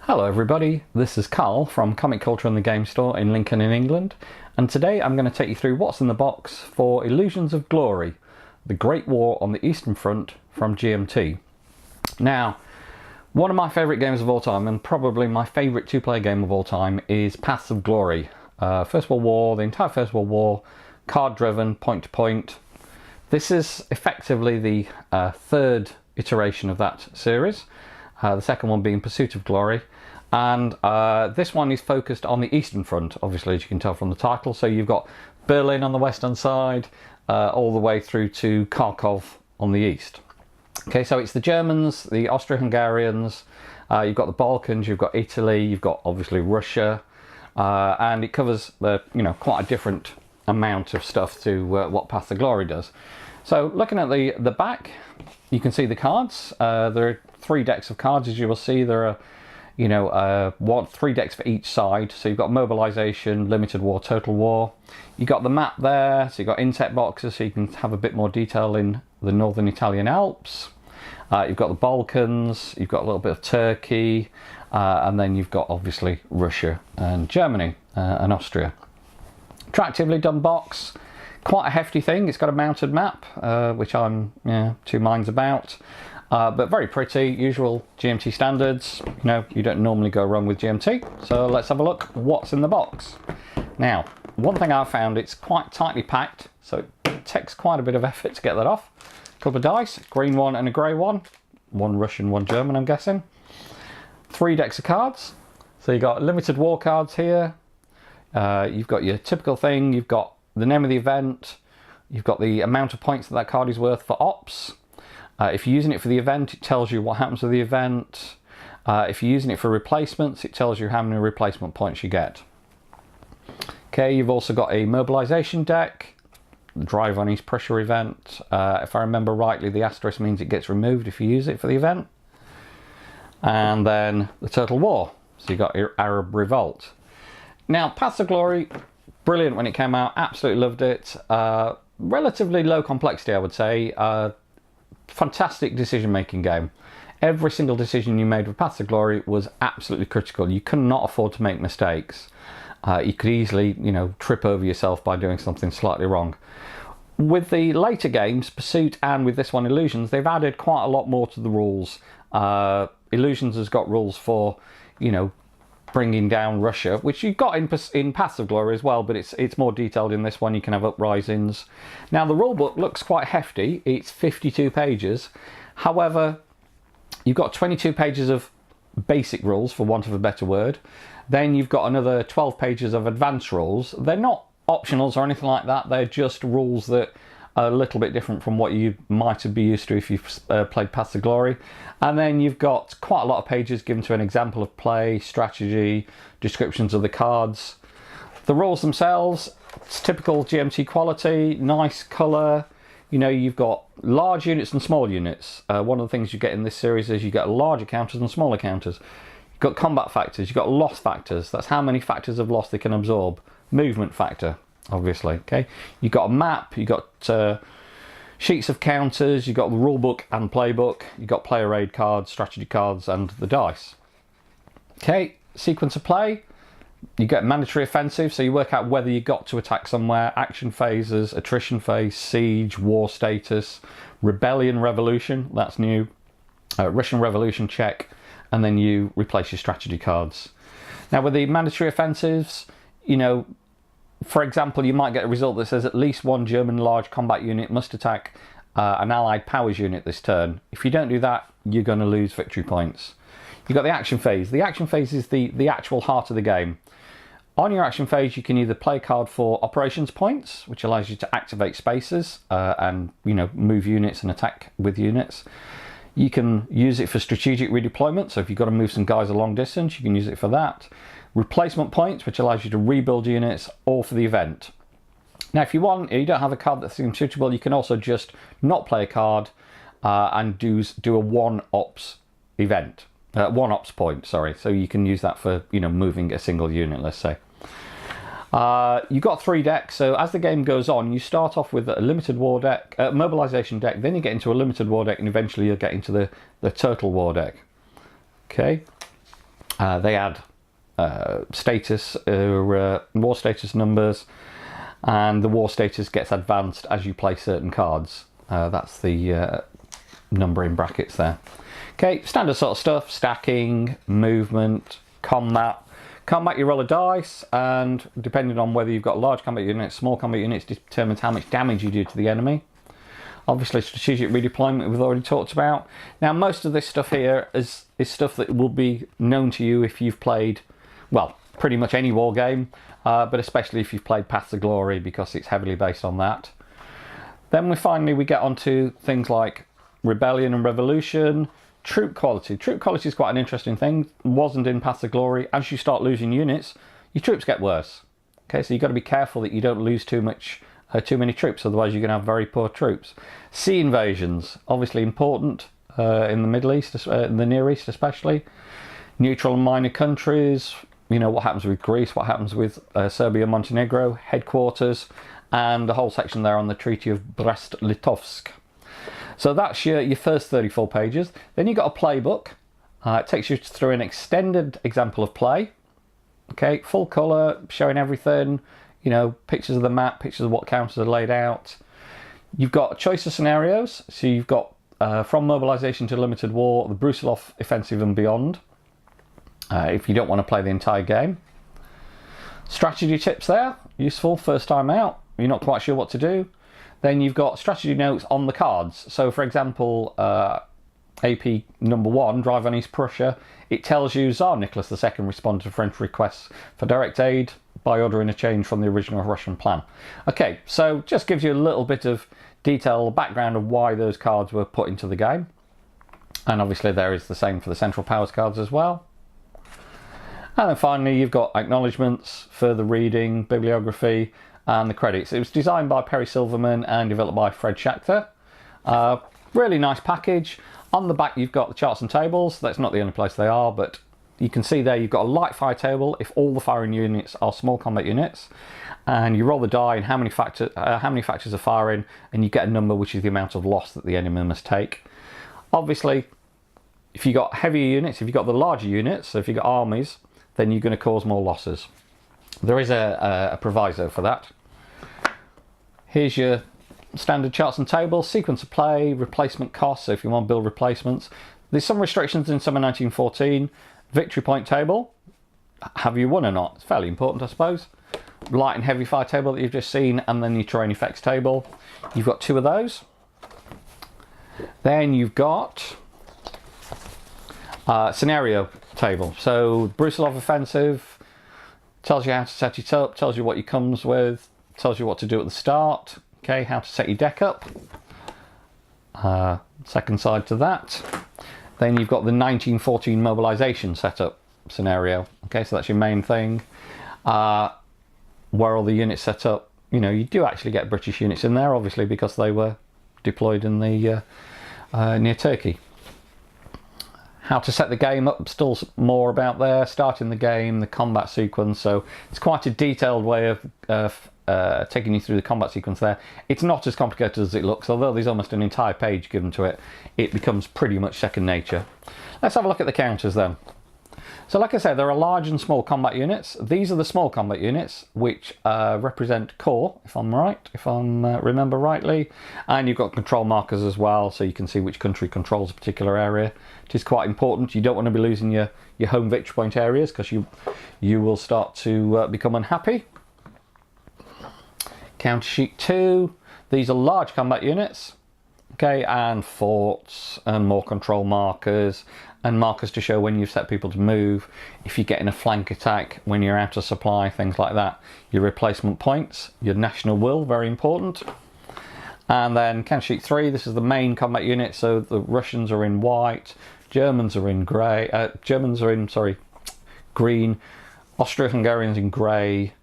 Hello everybody, this is Carl from Comic Culture and the Game Store in Lincoln in England, and today I'm going to take you through what's in the box for Illusions of Glory, the Great War on the Eastern Front from GMT. Now, one of my favourite games of all time, and probably my favourite two-player game of all time, is Paths of Glory. First World War, the entire First World War, card-driven, point-to-point. This is effectively the third iteration of that series. The second one being Pursuit of Glory, and this one is focused on the Eastern Front, obviously, as you can tell from the title. So you've got Berlin on the western side, all the way through to Kharkov on the east. Okay, so it's the Germans, the Austro-Hungarians, you've got the Balkans, you've got Italy, you've got obviously Russia, and it covers quite a different amount of stuff to what Path of Glory does. So looking at the back, you can see the cards. There are 3 decks of cards, as you will see. There are 3 decks for each side. So you've got mobilization, limited war, total war. You've got the map there, so you've got inset boxes, so you can have a bit more detail in the northern Italian Alps. You've got the Balkans, you've got a little bit of Turkey, and then you've got obviously Russia and Germany and Austria. Attractively done box. Quite a hefty thing. It's got a mounted map, which I'm two minds about. But very pretty, usual GMT standards. You don't normally go wrong with GMT. So let's have a look what's in the box. Now, one thing I've found, it's quite tightly packed, so it takes quite a bit of effort to get that off. A couple of dice, a green one and a grey one. One Russian, one German, I'm guessing. 3 decks of cards. So you've got limited war cards here. You've got your typical thing. You've got the name of the event. You've got the amount of points that card is worth for ops. If you're using it for the event, it tells you what happens with the event. If you're using it for replacements, it tells you how many replacement points you get. Okay, you've also got a mobilization deck, drive on east pressure event. If I remember rightly, the asterisk means it gets removed if you use it for the event. And then the total war. So you've got your Arab revolt. Now, Paths of Glory, brilliant when it came out, absolutely loved it. Relatively low complexity, I would say. Fantastic decision-making game. Every single decision you made with Paths of Glory was absolutely critical. You could not afford to make mistakes. You could easily, trip over yourself by doing something slightly wrong. With the later games, Pursuit and with this one, Illusions, they've added quite a lot more to the rules. Illusions has got rules for, bringing down Russia, which you've got in Paths of Glory as well, but it's more detailed in this one. You can have uprisings. Now, the rulebook looks quite hefty. It's 52 pages. However, you've got 22 pages of basic rules, for want of a better word. Then you've got another 12 pages of advanced rules. They're not optionals or anything like that. They're just rules that are a little bit different from what you might be used to if you've played Paths of Glory. And then you've got quite a lot of pages given to an example of play, strategy, descriptions of the cards. The rules themselves, it's typical GMT quality, nice colour. You've got large units and small units. One of the things you get in this series is you get larger counters and smaller counters. You've got combat factors, you've got loss factors. That's how many factors of loss they can absorb. Movement factor, obviously. Okay, you've got a map, you've got sheets of counters, you've got the rulebook and playbook, you've got player aid cards, strategy cards, and the dice. Okay, sequence of play. You get mandatory offensive, so you work out whether you got to attack somewhere. Action phases, attrition phase, siege, war status, rebellion, revolution, that's new. Russian revolution check, and then you replace your strategy cards. Now, with the mandatory offensives, for example, you might get a result that says at least 1 German large combat unit must attack an Allied powers unit this turn. If you don't do that, you're going to lose victory points. You've got the action phase. The action phase is the actual heart of the game. On your action phase, you can either play a card for operations points, which allows you to activate spaces and move units and attack with units. You can use it for strategic redeployment, so if you've got to move some guys a long distance, you can use it for that. Replacement points, which allows you to rebuild units, all for the event. Now, if you don't have a card that seems suitable, you can also just not play a card and do a one ops event, 1 ops point. Sorry, so you can use that for moving a single unit, let's say. You've got 3 decks, so as the game goes on, you start off with a limited war deck, mobilization deck, then you get into a limited war deck, and eventually you'll get into the total war deck. Okay. They add status, war status numbers, and the war status gets advanced as you play certain cards. That's the number in brackets there. Okay, standard sort of stuff: stacking, movement, combat. Combat, you roll a dice, and depending on whether you've got large combat units, small combat units, determines how much damage you do to the enemy. Obviously, strategic redeployment we've already talked about. Now, most of this stuff here is stuff that will be known to you if you've played, well, pretty much any war game, but especially if you've played Paths of Glory, because it's heavily based on that. Then we get onto things like Rebellion and Revolution. Troop quality. Troop quality is quite an interesting thing. Wasn't in Paths of Glory. As you start losing units, your troops get worse. Okay, so you've got to be careful that you don't lose too many troops, otherwise you're going to have very poor troops. Sea invasions, obviously important in the Middle East, in the Near East especially. Neutral and minor countries, you know, what happens with Greece, what happens with Serbia, Montenegro, headquarters, and the whole section there on the Treaty of Brest-Litovsk. So that's your first 34 pages. Then you've got a playbook. It takes you through an extended example of play. Okay, full colour, showing everything. You know, pictures of the map, pictures of what counters are laid out. You've got a choice of scenarios. So you've got from mobilisation to limited war, the Brusilov offensive and beyond. If you don't want to play the entire game. Strategy tips there, useful first time out. You're not quite sure what to do. Then you've got strategy notes on the cards. So for example, AP number 1, Drive on East Prussia, it tells you Tsar Nicholas II responded to French requests for direct aid by ordering a change from the original Russian plan. Okay, so just gives you a little bit of detail, background of why those cards were put into the game. And obviously there is the same for the Central Powers cards as well. And then finally you've got acknowledgements, further reading, bibliography, and the credits. It was designed by Perry Silverman and developed by Fred Schachter. Really nice package. On the back you've got the charts and tables. That's not the only place they are, but you can see there you've got a light fire table if all the firing units are small combat units, and you roll the die and how many factors are firing, and you get a number which is the amount of loss that the enemy must take. Obviously, if you've got heavier units, if you've got the larger units, so if you've got armies, then you're going to cause more losses. There is a proviso for that. Here's your standard charts and tables, sequence of play, replacement costs, so if you want to build replacements. There's some restrictions in Summer 1914. Victory point table, have you won or not? It's fairly important, I suppose. Light and heavy fire table that you've just seen, and then your terrain effects table. You've got 2 of those. Then you've got scenario table. So Brusilov offensive, tells you how to set it up, tells you what it comes with, tells you what to do at the start, okay, how to set your deck up. Second side to that. Then you've got the 1914 mobilisation setup scenario. Okay, so that's your main thing. Where all the units set up, you know, you do actually get British units in there, obviously, because they were deployed in the near Turkey. How to set the game up, still more about there. Starting the game, the combat sequence. So it's quite a detailed way of taking you through the combat sequence there. It's not as complicated as it looks, although there's almost an entire page given to it. It becomes pretty much second nature. Let's have a look at the counters then. So like I said, there are large and small combat units. These are the small combat units, which represent core, if I'm remember rightly. And you've got control markers as well, so you can see which country controls a particular area. It is quite important. You don't want to be losing your home victory point areas, because you will start to become unhappy. Counter sheet 2. These are large combat units. Okay, and forts and more control markers and markers to show when you've set people to move, if you're getting a flank attack, when you're out of supply, things like that. Your replacement points, your national will, very important. And then counter sheet 3, this is the main combat unit, so the Russians are in white, Germans are in grey, green, Austro-Hungarians in grey.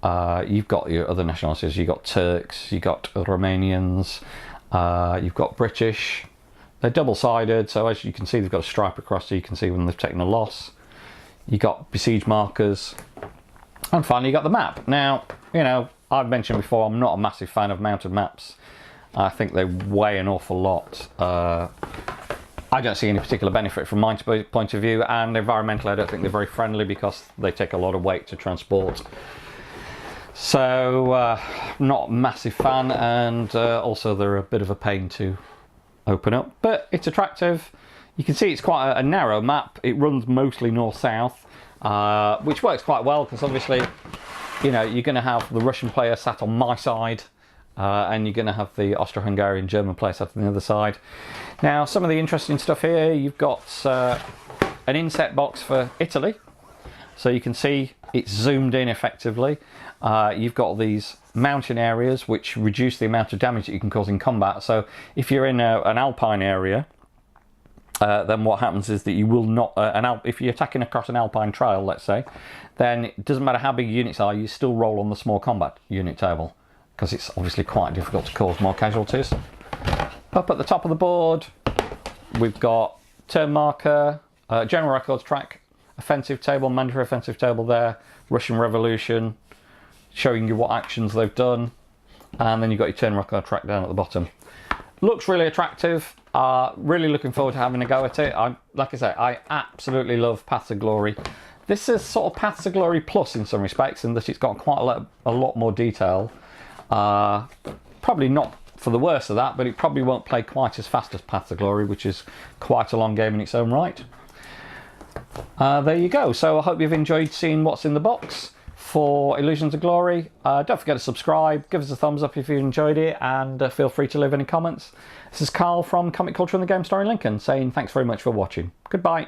You've got your other nationalities, you've got Turks, you've got Romanians, you've got British. They're double-sided, so as you can see they've got a stripe across so you can see when they've taken a loss. You've got besiege markers. And finally you got the map. Now, you know, I've mentioned before I'm not a massive fan of mounted maps. I think they weigh an awful lot. I don't see any particular benefit from my point of view, and environmentally I don't think they're very friendly because they take a lot of weight to transport. So not a massive fan, and also they're a bit of a pain to open up, but it's attractive. You can see it's quite a narrow map. It runs mostly north-south, which works quite well because obviously, you know, you're going to have the Russian player sat on my side, and you're going to have the Austro-Hungarian German player sat on the other side. Now, some of the interesting stuff here, you've got an inset box for Italy, so you can see it's zoomed in effectively. You've got these mountain areas which reduce the amount of damage that you can cause in combat. So if you're in an alpine area, then what happens is that you will not, if you're attacking across an alpine trail, let's say, then it doesn't matter how big units are, you still roll on the small combat unit table, because it's obviously quite difficult to cause more casualties. Up at the top of the board, we've got turn marker, general records track, offensive table, mandatory offensive table there, Russian Revolution, showing you what actions they've done, and then you've got your turn record track down at the bottom. Looks really attractive. Really looking forward to having a go at it. Like I say, I absolutely love Paths of Glory. This is sort of Paths of Glory Plus in some respects, in that it's got quite a lot more detail. Probably not for the worst of that, but it probably won't play quite as fast as Paths of Glory, which is quite a long game in its own right. There you go. So I hope you've enjoyed seeing what's in the box for Illusions of Glory. Don't forget to subscribe, give us a thumbs up if you enjoyed it, and feel free to leave any comments. This is Carl from Comic Culture and the Game Store in Lincoln saying thanks very much for watching. Goodbye.